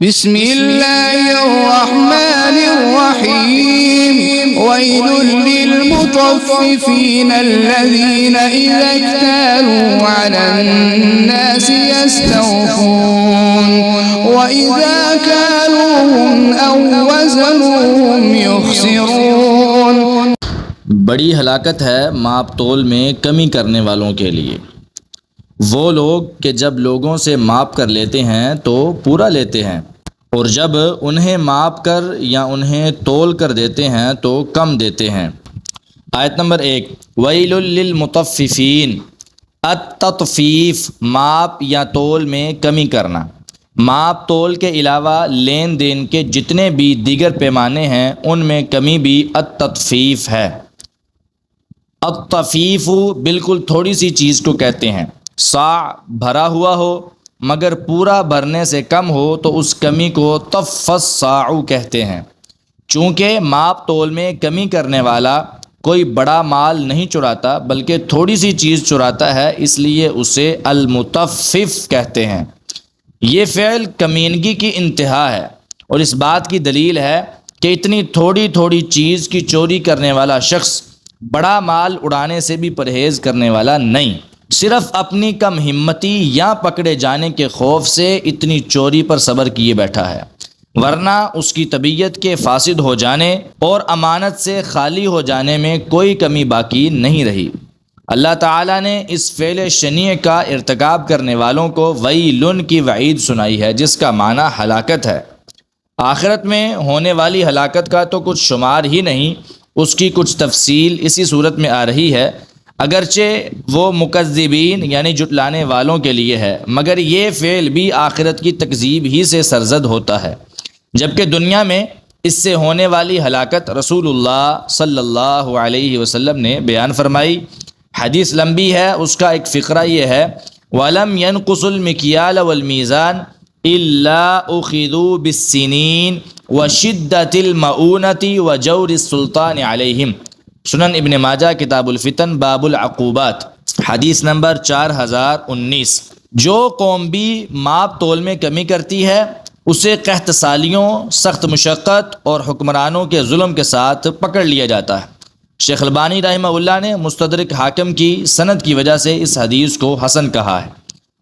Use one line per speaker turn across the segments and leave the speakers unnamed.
بسم اللہ الرحمن الرحیم ویل للمطففین الذین اذا اکتالوا علی الناس یستوفون واذا کالوهم او وزنوهم یخسرون۔
بڑی ہلاکت ہے ماپ تول میں کمی کرنے والوں کے لیے۔ وہ لوگ کہ جب لوگوں سے ماپ کر لیتے ہیں تو پورا لیتے ہیں، اور جب انہیں ماپ کر یا انہیں تول کر دیتے ہیں تو کم دیتے ہیں۔ آیت نمبر 1، ویل للمطففین۔ التطفیف ماپ یا تول میں کمی کرنا۔ ماپ تول کے علاوہ لین دین کے جتنے بھی دیگر پیمانے ہیں ان میں کمی بھی التطفیف ہے۔ التطفیف بالکل تھوڑی سی چیز کو کہتے ہیں۔ صاع بھرا ہوا ہو مگر پورا بھرنے سے کم ہو تو اس کمی کو طف الصاع کہتے ہیں۔ چونکہ ماپ تول میں کمی کرنے والا کوئی بڑا مال نہیں چراتا بلکہ تھوڑی سی چیز چراتا ہے، اس لیے اسے المطفف کہتے ہیں۔ یہ فعل کمینگی کی انتہا ہے، اور اس بات کی دلیل ہے کہ اتنی تھوڑی تھوڑی چیز کی چوری کرنے والا شخص بڑا مال اڑانے سے بھی پرہیز کرنے والا نہیں، صرف اپنی کم ہمتی یا پکڑے جانے کے خوف سے اتنی چوری پر صبر کیے بیٹھا ہے، ورنہ اس کی طبیعت کے فاسد ہو جانے اور امانت سے خالی ہو جانے میں کوئی کمی باقی نہیں رہی۔ اللہ تعالیٰ نے اس فعل شنیع کا ارتکاب کرنے والوں کو ویلن کی وعید سنائی ہے، جس کا معنی ہلاکت ہے۔ آخرت میں ہونے والی ہلاکت کا تو کچھ شمار ہی نہیں، اس کی کچھ تفصیل اسی صورت میں آ رہی ہے۔ اگرچہ وہ مکذبین یعنی جھٹلانے والوں کے لیے ہے، مگر یہ فعل بھی آخرت کی تکذیب ہی سے سرزد ہوتا ہے، جبکہ دنیا میں اس سے ہونے والی ہلاکت رسول اللہ صلی اللہ علیہ وسلم نے بیان فرمائی۔ حدیث لمبی ہے، اس کا ایک فقرہ یہ ہے، وَلَمْ يَنْقُصُ الْمِكْيَالَ وَالْمِيزَانَ إِلَّا أُخِذُوا بِالسِّنِينَ وَشِدَّةِ الْمَؤُونَةِ وَجَوْرِ السُّلْطَانِ عَلَيْهِمْ۔ سنن ابن ماجہ کتاب الفتن باب العقوبات، حدیث نمبر 4019۔ جو قوم بھی ماپ تول میں کمی کرتی ہے اسے قحط سالیوں، سخت مشقت اور حکمرانوں کے ظلم کے ساتھ پکڑ لیا جاتا ہے۔ شیخ البانی رحمہ اللہ نے مستدرک حاکم کی سند کی وجہ سے اس حدیث کو حسن کہا ہے۔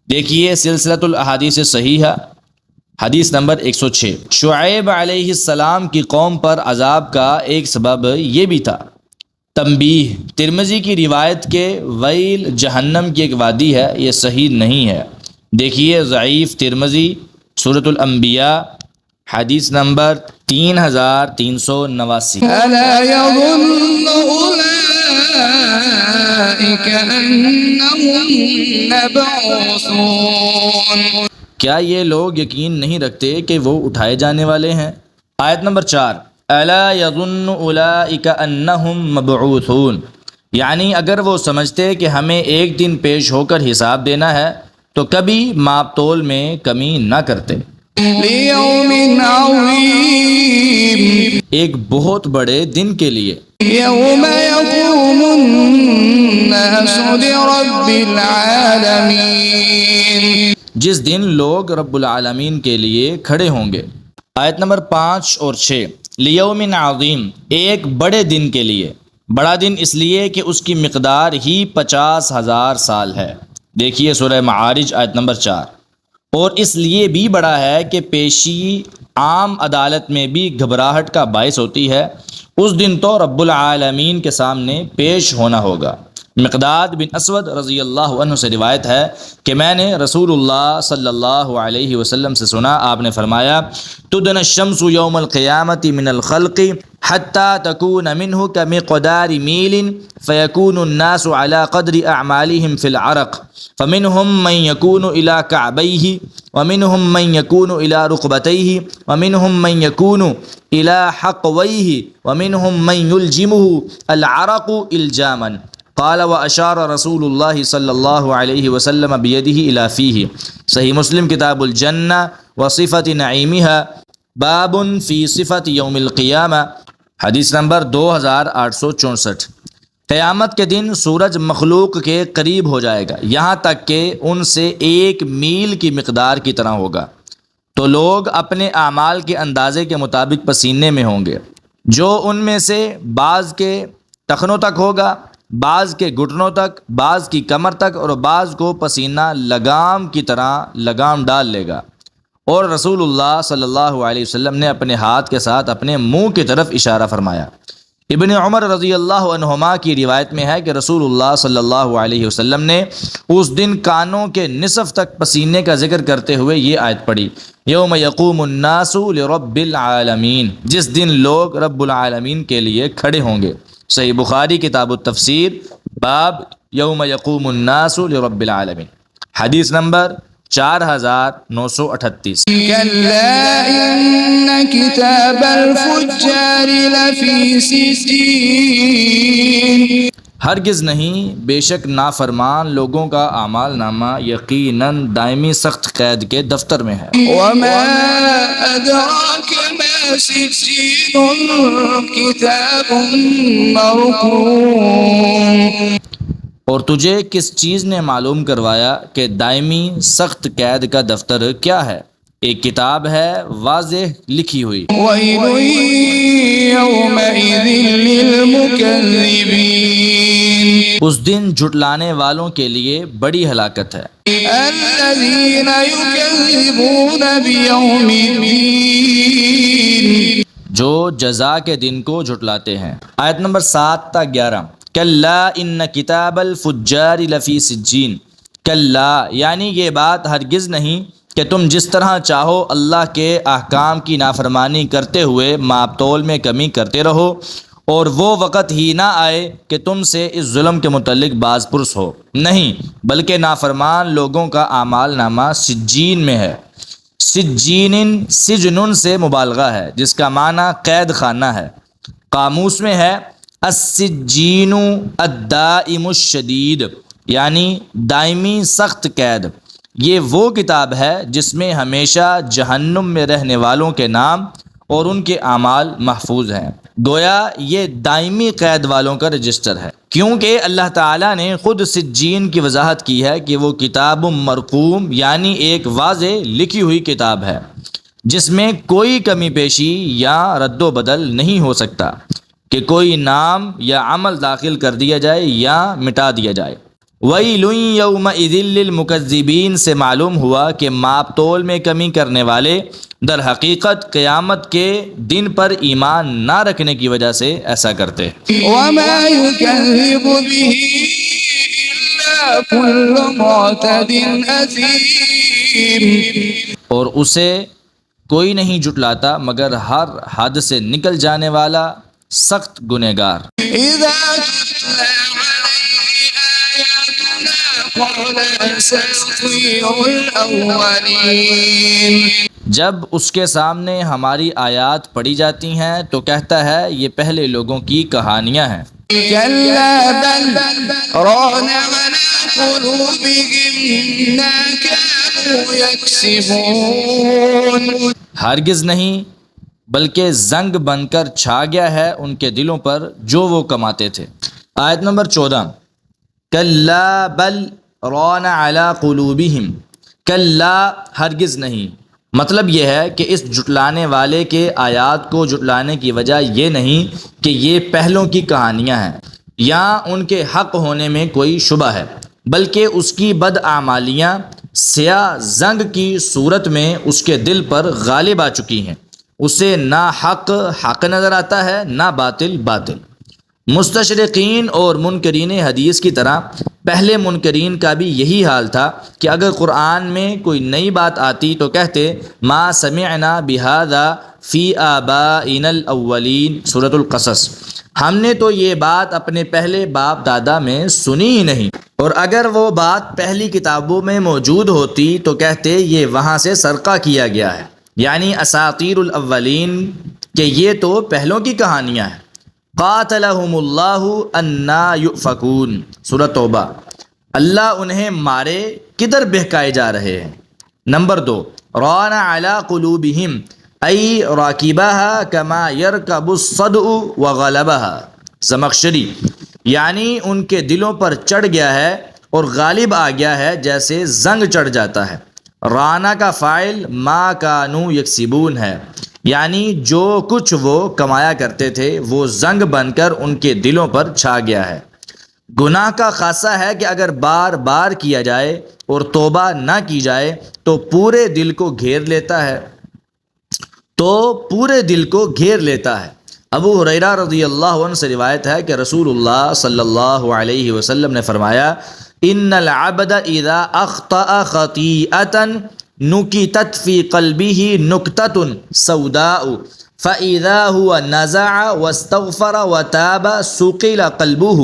دیکھیے سلسلۃ الاحادیث صحیحہ، حدیث نمبر 106۔ شعیب علیہ السلام کی قوم پر عذاب کا ایک سبب یہ بھی تھا۔ تنبیہ، ترمذی کی روایت کے ویل جہنم کی ایک وادی ہے، یہ صحیح نہیں ہے۔ دیکھیے ضعیف ترمذی سورۃ الانبیاء، حدیث نمبر 3389۔
ألا يظن أولئك أنهم مبعوثون۔
کیا یہ لوگ یقین نہیں رکھتے کہ وہ اٹھائے جانے والے ہیں؟ آیت نمبر 4، الا یظن اولئک انہم مبعوثون، یعنی اگر وہ سمجھتے کہ ہمیں ایک دن پیش ہو کر حساب دینا ہے تو کبھی ماپ تول میں کمی نہ کرتے۔
لیوم عظیم،
ایک بہت بڑے دن کے لیے۔
یوم یقوم الناس لرب العالمین،
جس دن لوگ رب العالمین کے لیے کھڑے ہوں گے۔ آیت نمبر 5 اور 6، لیوم عظیم، ایک بڑے دن کے لیے۔ بڑا دن اس لیے کہ اس کی مقدار ہی 50,000 سال ہے۔ دیکھیے سورہ معارج آیت نمبر 4۔ اور اس لیے بھی بڑا ہے کہ پیشی عام عدالت میں بھی گھبراہٹ کا باعث ہوتی ہے۔ اس دن تو رب العالمین کے سامنے پیش ہونا ہوگا۔ مقداد بن اسود رضی اللہ عنہ سے روایت ہے کہ میں نے رسول اللہ صلی اللہ علیہ وسلم سے سنا، آپ نے فرمایا، تدن الشمس یوم القیامت من الخلق حتی تکون منہ کمقدار میل فیکون الناس علی قدر اعمالهم فی العرق فمنهم من يكون الى كعبيه ومنهم من يكون الى ركبتيه ومنهم من يكون الى حقويه ومنهم من يلجمه العرق الجاما، قال واشار رسول اللہ صلی اللہ علیہ وسلم بیدہ الی فیہ۔ صحیح مسلم کتاب الجنہ وصفۃ نعیمها، باب فی صفۃ یوم القیامہ، حدیث نمبر 2864۔ قیامت کے دن سورج مخلوق کے قریب ہو جائے گا، یہاں تک کہ ان سے 1 میل کی مقدار کی طرح ہوگا، تو لوگ اپنے اعمال کے اندازے کے مطابق پسینے میں ہوں گے، جو ان میں سے بعض کے ٹخنوں تک ہوگا، بعض کے گھٹنوں تک، بعض کی کمر تک، اور بعض کو پسینہ لگام کی طرح لگام ڈال لے گا۔ اور رسول اللہ صلی اللہ علیہ وسلم نے اپنے ہاتھ کے ساتھ اپنے منہ کی طرف اشارہ فرمایا۔ ابن عمر رضی اللہ عنہما کی روایت میں ہے کہ رسول اللہ صلی اللہ علیہ وسلم نے اس دن کانوں کے نصف تک پسینے کا ذکر کرتے ہوئے یہ آیت پڑھی، یوم یقوم الناس لرب العالمین، جس دن لوگ رب العالمین کے لیے کھڑے ہوں گے۔ صحیح بخاری کتاب التفسیر، باب یوم یقوم الناس لرب العالمین، حدیث نمبر 4938۔
كلا إن كتاب الفجار لفي سجين
ہرگز نہیں، بے شک نافرمان لوگوں کا اعمال نامہ یقیناً دائمی سخت قید کے دفتر میں ہے۔
وما أدراك ما سجين كتاب مرقوم
اور تجھے کس چیز نے معلوم کروایا کہ دائمی سخت قید کا دفتر کیا ہے؟ ایک کتاب ہے واضح لکھی ہوئی۔
ويل يومئذ للمكذبين
اس دن جھٹلانے والوں کے لیے بڑی ہلاکت ہے۔
الذين يكذبون بيوم الدين
جو جزا کے دن کو جھٹلاتے ہیں۔ آیت نمبر 7 تا 11۔ کلا ان کتاب الفجار لفی سجین، کلا یعنی یہ بات ہرگز نہیں کہ تم جس طرح چاہو اللہ کے احکام کی نافرمانی کرتے ہوئے ماپ تول میں کمی کرتے رہو، اور وہ وقت ہی نہ آئے کہ تم سے اس ظلم کے متعلق باز پرس ہو، نہیں بلکہ نافرمان لوگوں کا اعمال نامہ سجین میں ہے۔ سجین سجنن سے مبالغہ ہے جس کا معنی قید خانہ ہے۔ قاموس میں ہے السجین الدائم الشدید، یعنی دائمی سخت قید۔ یہ وہ کتاب ہے جس میں ہمیشہ جہنم میں رہنے والوں کے نام اور ان کے اعمال محفوظ ہیں۔ گویا یہ دائمی قید والوں کا رجسٹر ہے، کیونکہ اللہ تعالیٰ نے خود سجین کی وضاحت کی ہے کہ وہ کتاب مرقوم یعنی ایک واضح لکھی ہوئی کتاب ہے جس میں کوئی کمی پیشی یا رد و بدل نہیں ہو سکتا کہ کوئی نام یا عمل داخل کر دیا جائے یا مٹا دیا جائے۔ وَيْلٌ يَوْمَئِذٍ لِّلْمُكَذِّبِينَ سے معلوم ہوا کہ ماپ تول میں کمی کرنے والے در حقیقت قیامت کے دن پر ایمان نہ رکھنے کی وجہ سے ایسا کرتے۔
وما يكذب به إلا كل معتد أثيم
اور اسے کوئی نہیں جھٹلاتا مگر ہر حد سے نکل جانے والا سخت گنہگار۔
إذا تتلى عليه آياتنا قال أساطير الأولين
جب اس کے سامنے ہماری آیات پڑھی جاتی ہیں تو کہتا ہے یہ پہلے لوگوں کی کہانیاں ہیں۔
كلا بل ران على قلوبهم ما كانوا يكسبون
ہرگز نہیں بلکہ زنگ بن کر چھا گیا ہے ان کے دلوں پر جو وہ کماتے تھے۔ آیت نمبر 14۔ کلا بل ران علی قلوبہم، کلا ہرگز نہیں، مطلب یہ ہے کہ اس جھٹلانے والے کے آیات کو جھٹلانے کی وجہ یہ نہیں کہ یہ پہلوں کی کہانیاں ہیں یا ان کے حق ہونے میں کوئی شبہ ہے، بلکہ اس کی بدعمالیاں سیاہ زنگ کی صورت میں اس کے دل پر غالب آ چکی ہیں۔ اسے نہ حق حق نظر آتا ہے نہ باطل باطل۔ مستشرقین اور منکرین حدیث کی طرح پہلے منکرین کا بھی یہی حال تھا کہ اگر قرآن میں کوئی نئی بات آتی تو کہتے ما سمعنا بہذا فی آبائنا الاولین، سورۃ القصص، ہم نے تو یہ بات اپنے پہلے باپ دادا میں سنی ہی نہیں، اور اگر وہ بات پہلی کتابوں میں موجود ہوتی تو کہتے یہ وہاں سے سرقہ کیا گیا ہے، یعنی اساطیر الاولین کہ یہ تو پہلوں کی کہانیاں ہیں۔ قاتلہم اللہ انا یؤفکون، سورۃ توبہ، اللہ انہیں مارے کدھر بہکائے جا رہے ہیں۔ نمبر 2، ران علی قلوبہم ای راکبہا کما یرکب الصدع وغلبہا، زمخشری، یعنی ان کے دلوں پر چڑھ گیا ہے اور غالب آ گیا ہے جیسے زنگ چڑھ جاتا ہے۔ رانا کا فاعل ما کانوا یکسبون ہے، یعنی جو کچھ وہ کمایا کرتے تھے وہ زنگ بن کر ان کے دلوں پر چھا گیا ہے۔ گناہ کا خاصہ ہے کہ اگر بار بار کیا جائے اور توبہ نہ کی جائے تو پورے دل کو گھیر لیتا ہے۔ ابو ہریرہ رضی اللہ عنہ سے روایت ہے کہ رسول اللہ صلی اللہ علیہ وسلم نے فرمایا، ان العبد اذا اخطأ خطیئۃ نکتت فی قلبہ نکتۃ سوداء فإذا هو نزع واستغفر وتاب سقل قلبه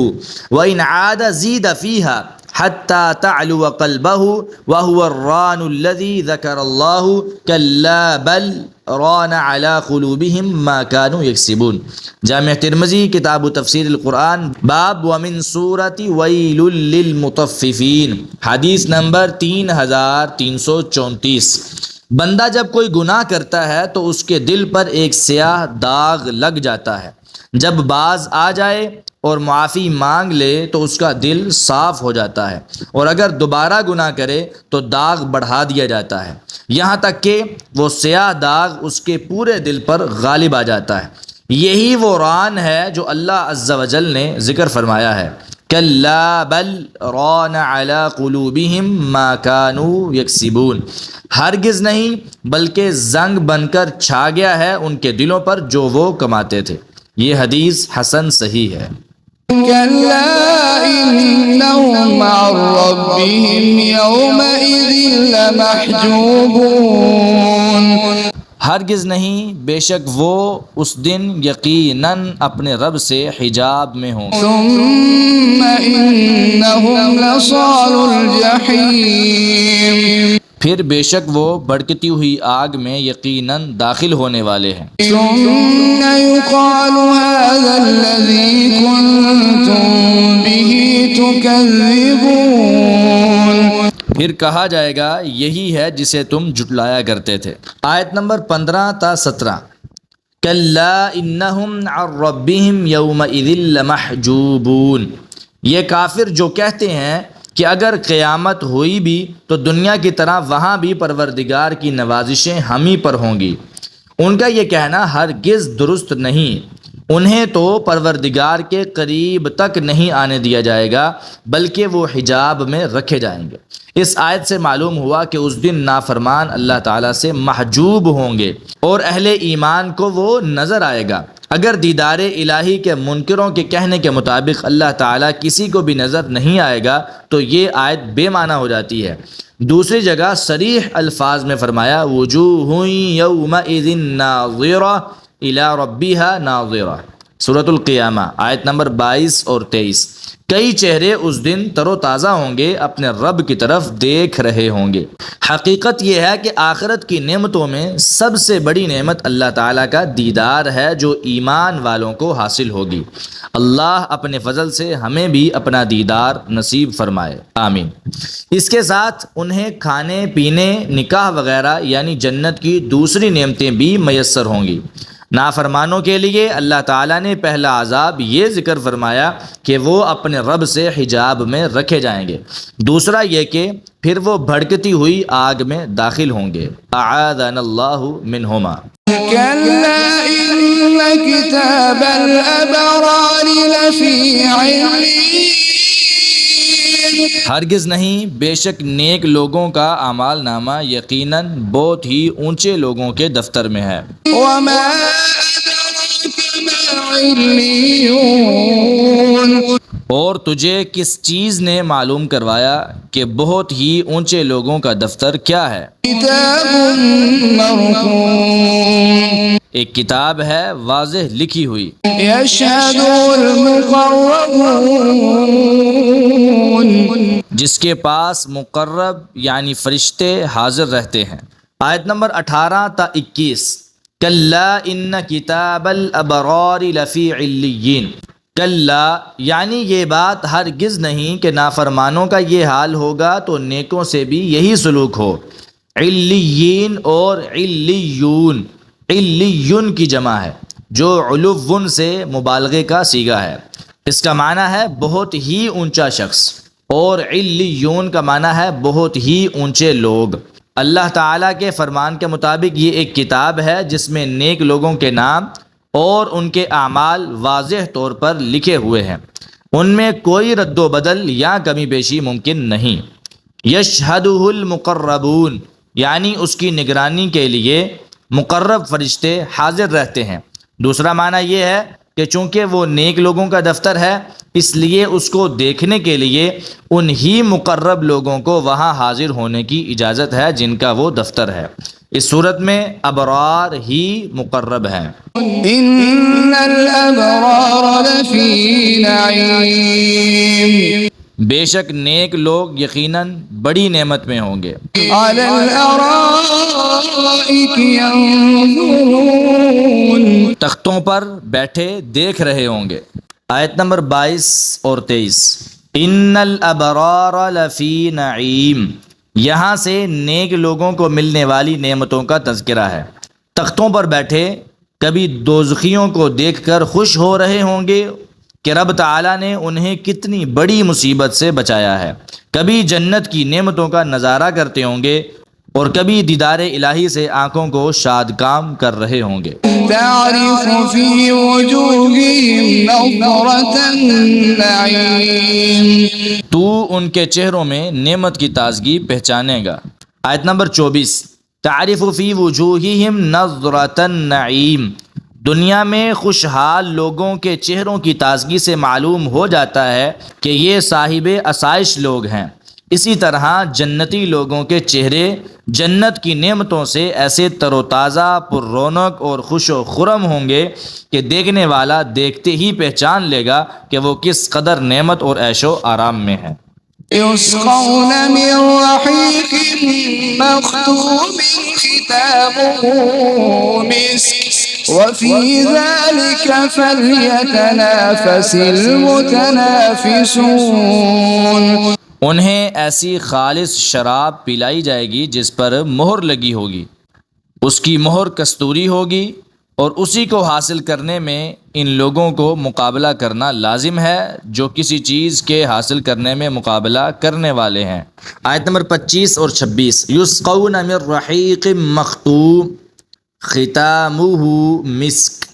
وإن عاد زيد فيها حتى تعلو قلبه وهو الران الذي ذكر الله كلا بل ران على قلوبهم ما كانوا يكسبون۔ جامع ترمذی کتاب تفسیر القرآن باب ومن سورۃ ویل للمطففین، حدیث نمبر 3334۔ بندہ جب کوئی گناہ کرتا ہے تو اس کے دل پر ایک سیاہ داغ لگ جاتا ہے، جب باز آ جائے اور معافی مانگ لے تو اس کا دل صاف ہو جاتا ہے، اور اگر دوبارہ گناہ کرے تو داغ بڑھا دیا جاتا ہے، یہاں تک کہ وہ سیاہ داغ اس کے پورے دل پر غالب آ جاتا ہے۔ یہی وہ ران ہے جو اللہ عز و جل نے ذکر فرمایا ہے، کلا بل ران علی قلوبہم ما کانوا یکسبون، ہرگز نہیں بلکہ زنگ بن کر چھا گیا ہے ان کے دلوں پر جو وہ کماتے تھے۔ یہ حدیث حسن صحیح ہے۔
كلا إنهم عن ربهم يومئذ لمحجوبون،
ہرگز نہیں، بے شک وہ اس دن یقیناً اپنے رب سے حجاب میں ہوں۔
ثم إنهم لصالو الجحيم،
پھر بے شک وہ بھڑکتی ہوئی آگ میں یقیناً داخل ہونے والے ہیں۔
ثم يقال هذا الذي كنتم به تكذبون،
پھر کہا جائے گا یہی ہے جسے تم جھٹلایا کرتے تھے۔ آیت نمبر 15 تا 17۔ کلا انہم عن ربہم یومئذ لمحجوبون، یہ کافر جو کہتے ہیں کہ اگر قیامت ہوئی بھی تو دنیا کی طرح وہاں بھی پروردگار کی نوازشیں ہم ہی پر ہوں گی، ان کا یہ کہنا ہرگز درست نہیں، انہیں تو پروردگار کے قریب تک نہیں آنے دیا جائے گا بلکہ وہ حجاب میں رکھے جائیں گے۔ اس آیت سے معلوم ہوا کہ اس دن نافرمان اللہ تعالیٰ سے محجوب ہوں گے اور اہل ایمان کو وہ نظر آئے گا۔ اگر دیدار الہی کے منکروں کے کہنے کے مطابق اللہ تعالیٰ کسی کو بھی نظر نہیں آئے گا تو یہ آیت بے معنی ہو جاتی ہے۔ دوسری جگہ صریح الفاظ میں فرمایا وجوہ یومئذ ناظرہ الی ربها ناظرہ، سورۃ القیامہ آیت نمبر 22 اور 23۔ کئی چہرے اس دن تر و تازہ ہوں گے، اپنے رب کی طرف دیکھ رہے ہوں گے۔ حقیقت یہ ہے کہ آخرت کی نعمتوں میں سب سے بڑی نعمت اللہ تعالیٰ کا دیدار ہے جو ایمان والوں کو حاصل ہوگی۔ اللہ اپنے فضل سے ہمیں بھی اپنا دیدار نصیب فرمائے، آمین۔ اس کے ساتھ انہیں کھانے پینے، نکاح وغیرہ یعنی جنت کی دوسری نعمتیں بھی میسر ہوں گی۔ نافرمانوں کے لیے اللہ تعالیٰ نے پہلا عذاب یہ ذکر فرمایا کہ وہ اپنے رب سے حجاب میں رکھے جائیں گے، دوسرا یہ کہ پھر وہ بھڑکتی ہوئی آگ میں داخل ہوں گے۔ اعاذنا اللہ منہما۔
كلا إن كتاب الأبرار لفي عليين،
ہرگز نہیں، بے شک نیک لوگوں کا اعمال نامہ یقیناً بہت ہی اونچے لوگوں کے دفتر میں ہے۔
وما أدراك ما عليون،
اور تجھے کس چیز نے معلوم کروایا کہ بہت ہی اونچے لوگوں کا دفتر کیا ہے؟
كتاب مرقوم،
ایک کتاب ہے واضح لکھی ہوئی،
يشهده المقربون،
جس کے پاس مقرب یعنی فرشتے حاضر رہتے ہیں۔ آیت نمبر 18 تا 21۔ کلا ان کتاب الابرار لفی علیین، کلا یعنی یہ بات ہرگز نہیں کہ نافرمانوں کا یہ حال ہوگا تو نیکوں سے بھی یہی سلوک ہو۔ علیین اور علیون، علیون کی جمع ہے جو علوون سے مبالغے کا صیغہ ہے، اس کا معنی ہے بہت ہی اونچا شخص، اور علیون کا معنی ہے بہت ہی اونچے لوگ۔ اللہ تعالیٰ کے فرمان کے مطابق یہ ایک کتاب ہے جس میں نیک لوگوں کے نام اور ان کے اعمال واضح طور پر لکھے ہوئے ہیں، ان میں کوئی رد و بدل یا کمی بیشی ممکن نہیں۔ یشہدہ المقربون، یعنی اس کی نگرانی کے لیے مقرب فرشتے حاضر رہتے ہیں۔ دوسرا معنی یہ ہے کہ چونکہ وہ نیک لوگوں کا دفتر ہے، اس لیے اس کو دیکھنے کے لیے انہی مقرب لوگوں کو وہاں حاضر ہونے کی اجازت ہے جن کا وہ دفتر ہے۔ اس صورت میں ابرار ہی مقرب ہیں۔
إن الأبرار لفي نعيم
بے شک نیک لوگ یقیناً بڑی نعمت میں ہوں گے۔
على الأرائك ينظرون
تختوں پر بیٹھے دیکھ رہے ہوں گے۔ آیت نمبر 22 اور 23۔ ان الابرار لفی نعیم، یہاں سے نیک لوگوں کو ملنے والی نعمتوں کا تذکرہ ہے۔ تختوں پر بیٹھے کبھی دوزخیوں کو دیکھ کر خوش ہو رہے ہوں گے کہ رب تعالیٰ نے انہیں کتنی بڑی مصیبت سے بچایا ہے، کبھی جنت کی نعمتوں کا نظارہ کرتے ہوں گے اور کبھی دیدار الہی سے آنکھوں کو شاد کام کر رہے ہوں گے۔
تعرف في وجوههم نظرة النعيم
تو ان کے چہروں میں نعمت کی تازگی پہچانے گا۔ آیت نمبر 24۔ تعرف فی وجوہہم نظرۃ النعیم، دنیا میں خوشحال لوگوں کے چہروں کی تازگی سے معلوم ہو جاتا ہے کہ یہ صاحب آسائش لوگ ہیں۔ اسی طرح جنتی لوگوں کے چہرے جنت کی نعمتوں سے ایسے تر و تازہ، پر رونق اور خوش و خرم ہوں گے کہ دیکھنے والا دیکھتے ہی پہچان لے گا کہ وہ کس قدر نعمت اور عیش و آرام میں ہے۔
يسقون من رحيق مختوم ختامه مسك وفي ذلك فليتنافس المتنافسون
انہیں ایسی خالص شراب پلائی جائے گی جس پر مہر لگی ہوگی، اس کی مہر کستوری ہوگی، اور اسی کو حاصل کرنے میں ان لوگوں کو مقابلہ کرنا لازم ہے جو کسی چیز کے حاصل کرنے میں مقابلہ کرنے والے ہیں۔ آیت نمبر 25 اور 26۔ یسقون من رحیق مختوم ختامہ مسک،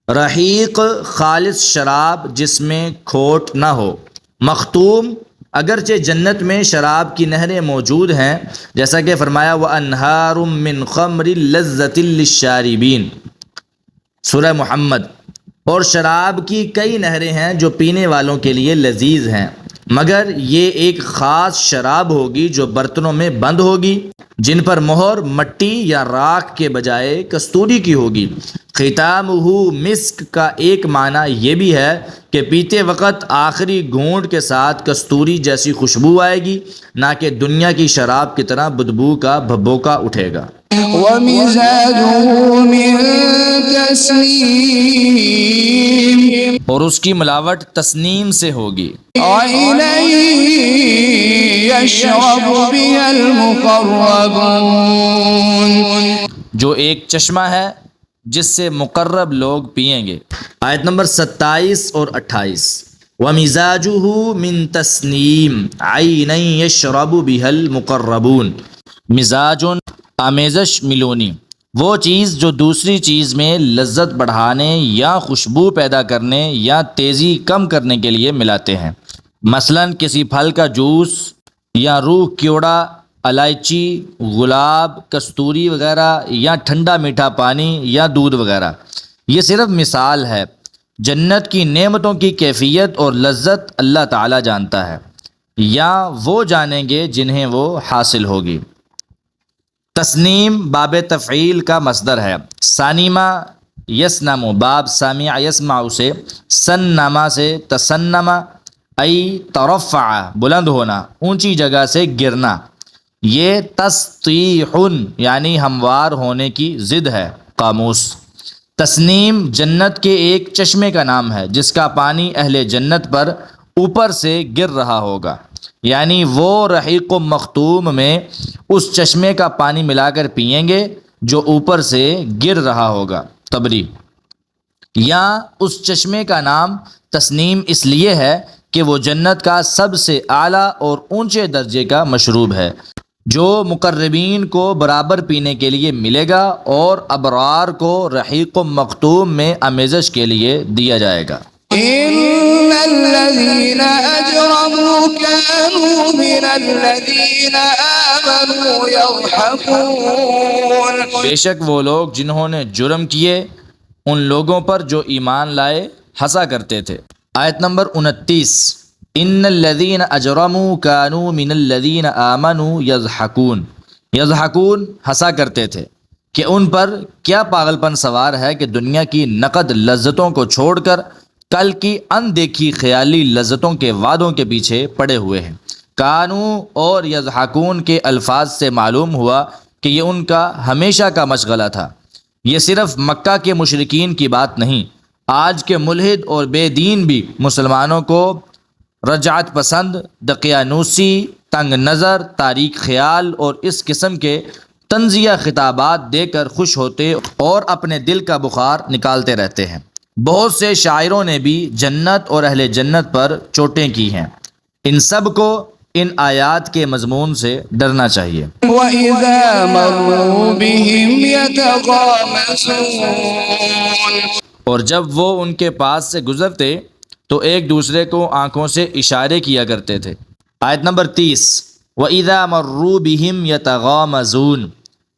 رحیق خالص شراب جس میں کھوٹ نہ ہو، مختوم اگرچہ جنت میں شراب کی نہریں موجود ہیں، جیسا کہ فرمایا وَأَنْهَارٌ مِّنْ خَمْرٍ لَذَّةٍ لِلشَّارِبِينَ سورہ محمد، اور شراب کی کئی نہریں ہیں جو پینے والوں کے لیے لذیذ ہیں، مگر یہ ایک خاص شراب ہوگی جو برتنوں میں بند ہوگی، جن پر مہر مٹی یا راکھ کے بجائے کستوری کی ہوگی۔ ختامہ مسک کا ایک معنی یہ بھی ہے کہ پیتے وقت آخری گھونٹ کے ساتھ کستوری جیسی خوشبو آئے گی، نہ کہ دنیا کی شراب کی طرح بدبو کا بھبوکا اٹھے گا۔
ومزاجه من تسنيم
اور اس کی ملاوٹ تسنیم سے ہوگی۔
عينا يشرب بها المقربون
جو ایک چشمہ ہے جس سے مقرب لوگ پئیں گے۔ آیت نمبر 27 اور 28۔ وَمِزَاجُهُ مِن تَسْنِيمٍ عَيْنًا يَشْرَبُ بِهَا الْمُقَرَّبُونَ، مزاج آمیزش ملونی، وہ چیز جو دوسری چیز میں لذت بڑھانے یا خوشبو پیدا کرنے یا تیزی کم کرنے کے لیے ملاتے ہیں، مثلا کسی پھل کا جوس یا روح کیوڑا، الائچی، گلاب، کستوری وغیرہ، یا ٹھنڈا میٹھا پانی یا دودھ وغیرہ۔ یہ صرف مثال ہے، جنت کی نعمتوں کی کیفیت اور لذت اللہ تعالیٰ جانتا ہے، یا وہ جانیں گے جنہیں وہ حاصل ہوگی۔ تسنیم باب تفعیل کا مصدر ہے، سانیما یسنم باب سامع یسمع سے، سنما سے تسنما ای ترفع بلند ہونا، اونچی جگہ سے گرنا۔ یہ تسطیح یعنی ہموار ہونے کی ضد ہے۔ قاموس۔ تسنیم جنت کے ایک چشمے کا نام ہے جس کا پانی اہل جنت پر اوپر سے گر رہا ہوگا، یعنی وہ رحیق و مختوم میں اس چشمے کا پانی ملا کر پئیں گے جو اوپر سے گر رہا ہوگا۔ طبری۔ یا اس چشمے کا نام تسنیم اس لیے ہے کہ وہ جنت کا سب سے اعلیٰ اور اونچے درجے کا مشروب ہے، جو مقربین کو برابر پینے کے لیے ملے گا اور ابرار کو رحیق و مختوم میں آمیزش کے لیے دیا جائے گا۔
إن الذين أجرموا كانوا من الذين آمنوا يضحكون۔
بے شک وہ لوگ جنہوں نے جرم کیے ان لوگوں پر جو ایمان لائے ہنسا کرتے تھے۔ آیت نمبر 29، ان الذین اجرموا كانوا من الذین آمنوا یضحکون۔ یضحکون ہنسا کرتے تھے کہ ان پر کیا پاگل پن سوار ہے کہ دنیا کی نقد لذتوں کو چھوڑ کر کل کی اندیکھی خیالی لذتوں کے وعدوں کے پیچھے پڑے ہوئے ہیں۔ کانو اور یضحکون کے الفاظ سے معلوم ہوا کہ یہ ان کا ہمیشہ کا مشغلہ تھا۔ یہ صرف مکہ کے مشرکین کی بات نہیں، آج کے ملحد اور بے دین بھی مسلمانوں کو رجعت پسند، دقیانوسی، تنگ نظر، تاریک خیال اور اس قسم کے طنزیہ خطابات دے کر خوش ہوتے اور اپنے دل کا بخار نکالتے رہتے ہیں۔ بہت سے شاعروں نے بھی جنت اور اہل جنت پر چوٹیں کی ہیں۔ ان سب کو ان آیات کے مضمون سے ڈرنا چاہیے۔
وَإِذَا مَرُّوا بِهِمْ يَتَغَامَزُونَ۔
اور جب وہ ان کے پاس سے گزرتے تو ایک دوسرے کو آنکھوں سے اشارے کیا کرتے تھے۔ آیت نمبر 30، وَإِذَا مَرُّوا بِهِمْ يَتَغَامَزُونَ۔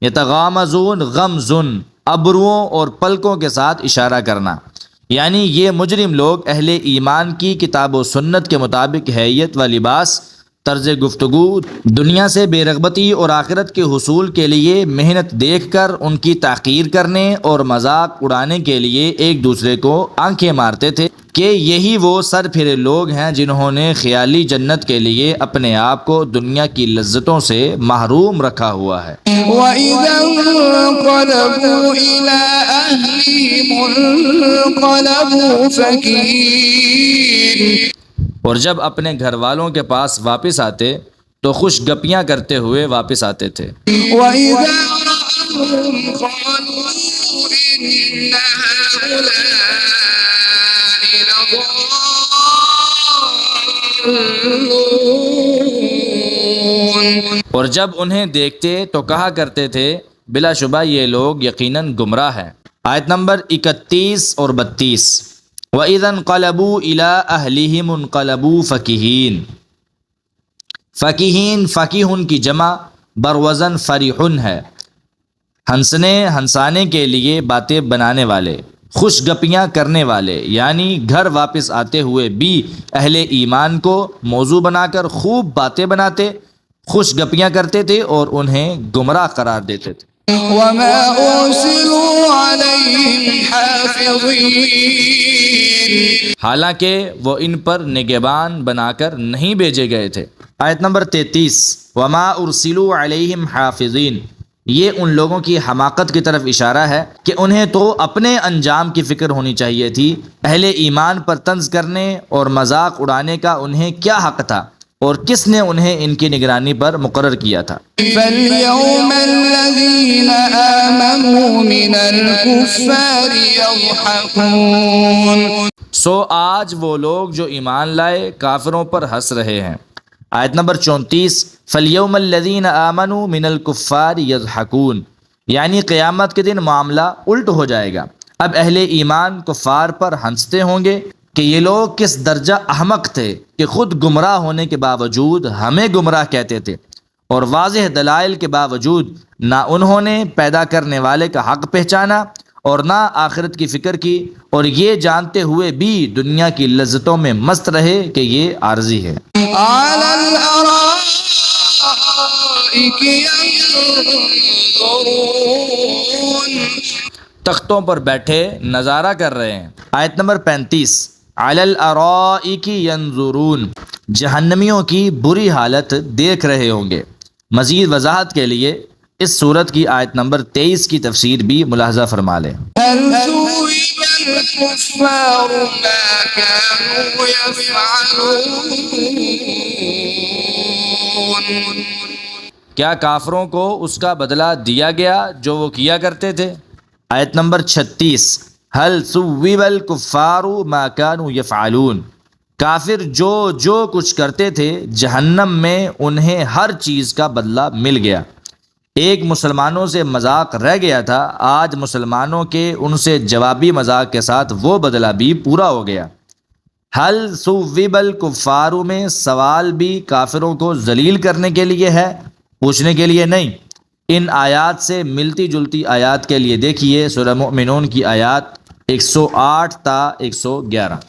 یتغامزون غمزن، ابروؤں اور پلکوں کے ساتھ اشارہ کرنا، یعنی یہ مجرم لوگ اہل ایمان کی کتاب و سنت کے مطابق حیت و لباس، طرز گفتگو، دنیا سے بے رغبتی اور آخرت کے حصول کے لیے محنت دیکھ کر ان کی تحقیر کرنے اور مذاق اڑانے کے لیے ایک دوسرے کو آنکھیں مارتے تھے کہ یہی وہ سر پھرے لوگ ہیں جنہوں نے خیالی جنت کے لیے اپنے آپ کو دنیا کی لذتوں سے محروم رکھا ہوا ہے۔
وَإِذَا انقلبوا إِلَىٰ أَهْلِهِمُ انقلبوا فَكِهِينَ۔
اور جب اپنے گھر والوں کے پاس واپس آتے تو خوش گپیاں کرتے ہوئے واپس آتے تھے۔
وَإِذَا رَأَوْهُمْ قَالُوا إِنَّ هَٰؤُلَاءِ لَضَالُّونَ۔
اور جب انہیں دیکھتے تو کہا کرتے تھے بلا شبہ یہ لوگ یقیناً گمراہ ہیں۔ آیت نمبر 31 اور 32، وَإِذَا انقَلَبُوا إِلَىٰ أَهْلِهِمُ انقَلَبُوا فَكِهِينَ۔ فَكِهِينَ فَكِهٌ کی جمع بروزن فَرِحٌ ہے، ہنسانے کے لیے باتیں بنانے والے، خوش گپیاں کرنے والے، یعنی گھر واپس آتے ہوئے بھی اہل ایمان کو موضوع بنا کر خوب باتیں بناتے، خوش گپیاں کرتے تھے اور انہیں گمراہ قرار دیتے تھے۔
وَمَا أُرْسِلُوا عَلَيْهِمْ حَافِظِينَ۔
حالانکہ وہ ان پر نگہبان بنا کر نہیں بھیجے گئے تھے۔ آیت نمبر 33، وَمَا أُرْسِلُوا عَلَيْهِمْ حَافِظِينَ۔ یہ ان لوگوں کی حماقت کی طرف اشارہ ہے کہ انہیں تو اپنے انجام کی فکر ہونی چاہیے تھی، اہل ایمان پر طنز کرنے اور مذاق اڑانے کا انہیں کیا حق تھا اور کس نے انہیں ان کی نگرانی پر مقرر کیا تھا۔
فَالْيَوْمَ الَّذِينَ آمَنُوا مِنَ الْكُفَّارِ يَضْحَكُونَ۔
سو آج وہ لوگ جو ایمان لائے کافروں پر ہنس رہے ہیں۔ آیت نمبر 34، فَالْيَوْمَ الَّذِينَ آمَنُوا مِنَ الْكُفَّارِ يَضْحَكُونَ، یعنی قیامت کے دن معاملہ الٹ ہو جائے گا۔ اب اہل ایمان کفار پر ہنستے ہوں گے کہ یہ لوگ کس درجہ احمق تھے کہ خود گمراہ ہونے کے باوجود ہمیں گمراہ کہتے تھے، اور واضح دلائل کے باوجود نہ انہوں نے پیدا کرنے والے کا حق پہچانا اور نہ آخرت کی فکر کی، اور یہ جانتے ہوئے بھی دنیا کی لذتوں میں مست رہے کہ یہ عارضی ہے۔
عَلَى الْأَرَائِكِ يَنظُرُونَ۔
تختوں پر بیٹھے نظارہ کر رہے ہیں۔ آیت نمبر 35، علی الارائک ینظرون، جہنمیوں کی بری حالت دیکھ رہے ہوں گے۔ مزید وضاحت کے لیے اس صورت کی آیت نمبر 23 کی تفسیر بھی ملاحظہ فرما لیں۔
هل ثوب الكفار ما كانوا يفعلون۔
کیا کافروں کو اس کا بدلہ دیا گیا جو وہ کیا کرتے تھے؟ آیت نمبر 36، هل ثوب الكفار ما كانوا يفعلون، کافر جو جو کچھ کرتے تھے جہنم میں انہیں ہر چیز کا بدلہ مل گیا۔ ایک مسلمانوں سے مذاق رہ گیا تھا، آج مسلمانوں کے ان سے جوابی مذاق کے ساتھ وہ بدلہ بھی پورا ہو گیا۔ حل ثوب الکفار میں سوال بھی کافروں کو ذلیل کرنے کے لیے ہے، پوچھنے کے لیے نہیں۔ ان آیات سے ملتی جلتی آیات کے لیے دیکھیے سورہ مومنون کی آیات 108 تا 111۔